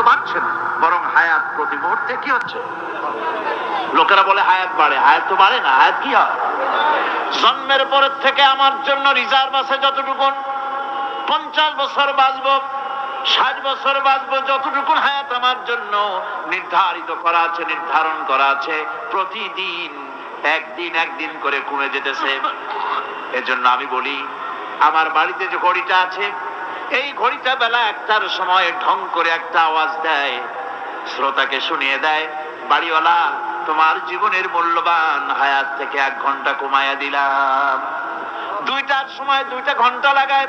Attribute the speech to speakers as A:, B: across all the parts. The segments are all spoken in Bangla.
A: বাড়ছে না, বরং হায়াত প্রতি মুহূর্তে কি হচ্ছে? লোকেরা বলে হায়াত বাড়ে, হায়াত তো বাড়ে না। হায়াত কি হয়? জন্মের পরের থেকে আমার জন্য রিজার্ভ আছে যতটুকু, 50 বছর বাঁচবো, 60 বছর বাঁচবো, যতটুকু হায়াত আমার জন্য নির্ধারিত করা আছে, নির্ধারণ করা আছে, প্রতিদিন একদিন একদিন করে কমে যেতেছে। এজন্য আমি বলি, আমার বাড়িতে যে ঘড়িটা আছে, এই ঘড়িটা বেলা 1টার সময় ঢং করে একটা আওয়াজ দেয়, শ্রোতাকে শুনিয়ে দেয়, বাড়িওয়ালা তোমার জীবনের মূল্যবান হায়াত থেকে 1 ঘন্টা কমায়া দিলাম। 2টার সময় 2টা ঘন্টা লাগায়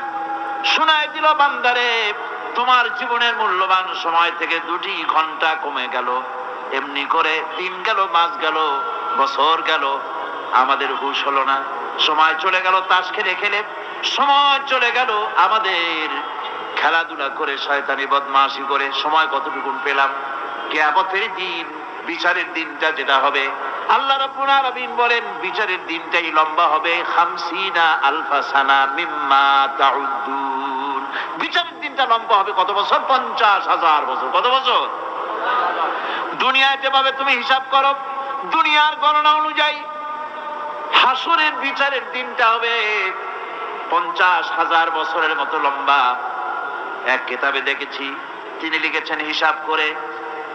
A: শোনায় দিল, বান্দারে তোমার জীবনের মূল্যবান সময় থেকে 2টি ঘন্টা কমে গেল। এমনি করে দিন গেল, মাস গেল, বছর গেল, আমাদের হুঁশ হলো না। সময় চলে গেল তাস খেলে খেলে, সময় চলে গেল আমাদের খেলাধুলা করে, শয়তানি বদমাশি করে। সময় কতটুকু পেলাম? কিয়ামতের দিন, বিচারের দিনটা যেটা হবে, আল্লাহ রাব্বুল আলামিন বলেন বিচারের দিনটাই লম্বা হবে 50 আলফা সানা মিম্মা তাউদ্দুন। বিচারের দিনটা লম্বা হবে কত বছর? 50,000 বছর। কত বছর? দুনিয়ায় যেভাবে তুমি হিসাব করো, দুনিয়ার গণনা অনুযায়ী হাসরের বিচারের দিনটা হবে 50,000 বছরের মতো লম্বা। এক কিতাবে দেখেছি, তিনি লিখেছেন হিসাব করে,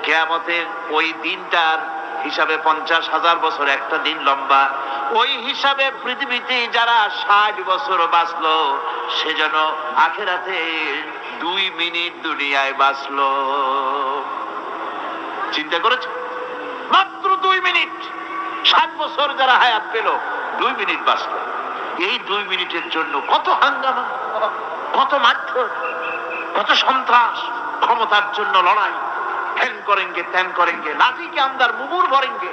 A: কিয়ামতের ওই দিনটার হিসাবে 50,000 বছর একটা দিন লম্বা। ওই হিসাবে পৃথিবীতে যারা 60 বছর বাঁচলো, সেজন্য আখিরাতে 2 মিনিট দুনিয়ায় বাঁচলো। চিন্তা করেছে? মাত্র 2 মিনিট। 60 বছর যারা হায়াত পেল, 2 মিনিট বাঁচলো। এই 2 মিনিটের জন্য কত হাঙ্গামা, কত মারধর, কত সন্ত্রাস, ক্ষমতার জন্য লড়াই, ধ্যান করেনগে ত্যান করেনগে, লাঠি কে আন্দার মুগুর ভরেনগে,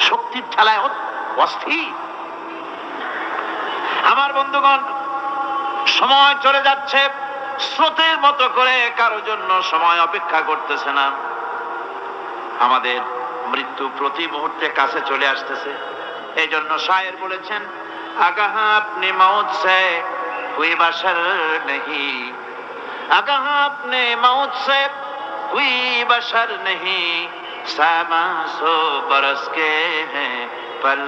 A: শক্তির ঠেলায় অস্থির। আমার বন্ধুগণ, সময় চলে যাচ্ছে, স্রোতের মতো করে কারো জন্য সময় অপেক্ষা করতেছে না। আমাদের মৃত্যু প্রতি মুহূর্তে কাছে চলে আসতেছে। এই জন্য শায়ের বলেছেন, আগাহা আপনি মৌত সে কোই বাশার নেহি, আগাহা আপনি মৌত সে कोई बशर नहीं, सामा सो बरस के हैं पल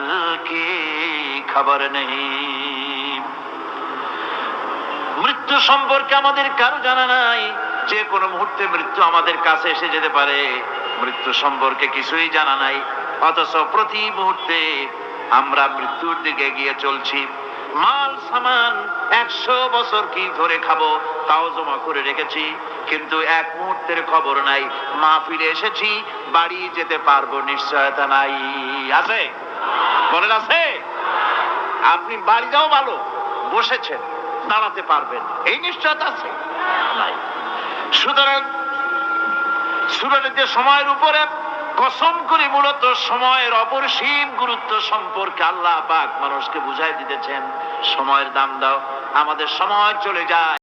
A: की खबर नहीं। মৃত্যু সম্পর্কে আমাদের কারো জানা নাই। যে কোনো মুহূর্তে মৃত্যু আমাদের কাছে এসে যেতে পারে, মৃত্যু সম্পর্কে কিছুই জানা নাই। অথচ প্রতি মুহূর্তে আমরা মৃত্যুর দিকে এগিয়ে চলছি। মাল সামান 100 বছর কি ধরে খাবো তাও জমা করে রেখেছি, কিন্তু এক মুহূর্তের খবর নাই। মাহফিলে এসেছি, বাড়ি যেতে পারবো নিশ্চয়তা নাই। আছে? বলেন আছে? আপনি বাড়ি যাও ভালো, বসেছেন, দাঁড়াতে পারবেন, এই নিশ্চয়তা আছে? নাই। সুতরাং সুরাতে সময়ের উপরে কসম করে মূলত সময়ের অপরিসীম গুরুত্ব সম্পর্কে আল্লাহ পাক মানুষকে বুঝাই দিতেছেন। সময়ের দাম দাও, আমাদের সময় চলে যায়।